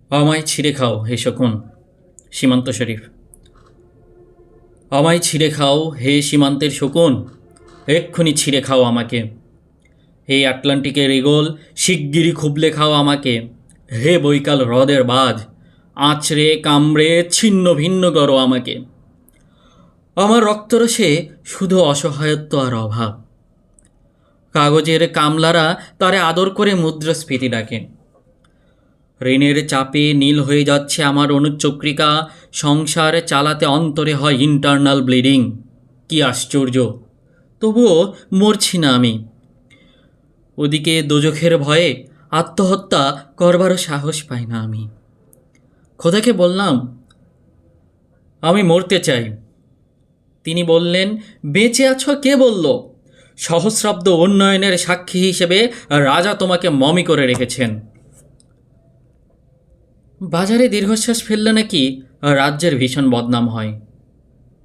আমায় ছিঁড়ে খাও হে শকুন। সীমান্ত শরীফ। আমায় ছিঁড়ে খাও হে সীমান্তের শকুন, এক্ষুনি ছিঁড়ে খাও আমাকে। হে আটলান্টিকের ঈগল, শিগগিরই খুবলে খাও আমাকে। হে বৈকাল হ্রদের বাজ, আঁচড়ে কামড়ে ছিন্ন ভিন্ন করো আমাকে। আমার রক্তরসে শুধু অসহায়ত্ব আর অভাব। কাগজের কামলারা তারে আদর করে মুদ্রাস্ফীতি ডাকে। ঋণের চাপে নীল হয়ে যাচ্ছে আমার অনুচক্রিকা, সংসার চালাতে অন্তরে হয় ইন্টারনাল ব্লিডিং। কি আশ্চর্য, তবুও মরছি না আমি। ওদিকে দোজখের ভয়ে আত্মহত্যা করবারও সাহস পাই না আমি। খোদাকে বললাম আমি মরতে চাই। তিনি বললেন, বেঁচে আছো কে বলল? সহস্রাব্দ উন্নয়নের সাক্ষী হিসেবে রাজা তোমাকে মমি করে রেখেছেন। বাজারে দীর্ঘশ্বাস ফেললে নাকি রাজ্যের ভীষণ বদনাম হয়।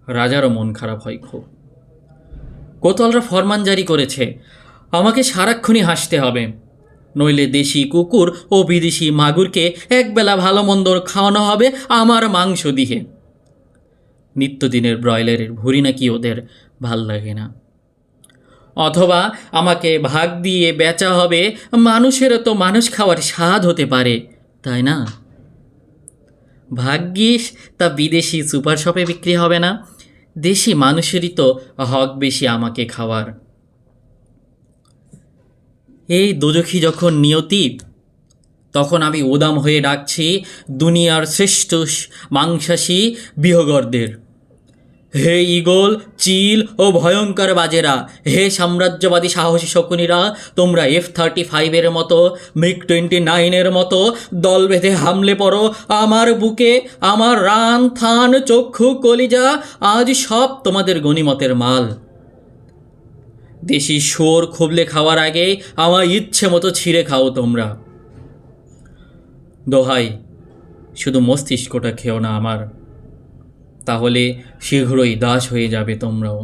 রাজারও মন খারাপ হয় খুব। কোতলরা ফরমান জারি করেছে, আমাকে সারাক্ষণই হাসতে হবে, নইলে দেশি কুকুর ও বিদেশি মাগুরকে একবেলা ভালো মন্দ খাওয়ানো হবে আমার মাংস দিয়ে। নিত্যদিনের ব্রয়লারের ভুঁড়ি নাকি ওদের ভাল লাগে না। অথবা আমাকে ভাগ দিয়ে বেচা হবে, মানুষেরও তো মানুষ খাওয়ার স্বাদ হতে পারে, তাই না? ভাগ্যিস তা বিদেশি সুপার শপে বিক্রি হবে না, দেশি মানুষেরই তো হক বেশি আমাকে খাওয়ার। এই দোজখী যখন নিয়তি, তখন আমি উদাম হয়ে ডাকছি দুনিয়ার শ্রেষ্ঠ মাংসাশী বিহগরদের। হে ঈগল, চিল ও ভয়ঙ্কর বাজেরা, হে সাম্রাজ্যবাদী সাহসী শকুনিরা, তোমরা F-35 মতো, MiG-29 মতো দল বেঁধে হামলে পড়ো আমার বুকে। আমার রান থান চক্ষু কলিজা আজ সব তোমাদের গনিমতের মাল। দেশি শোর খুবলে খাওয়ার আগে আমার ইচ্ছে মতো ছিঁড়ে খাও তোমরা। দোহাই, শুধু মস্তিষ্কটা খেও না আমার, তাহলে শীঘ্রই দাস হয়ে যাবে তোমরাও।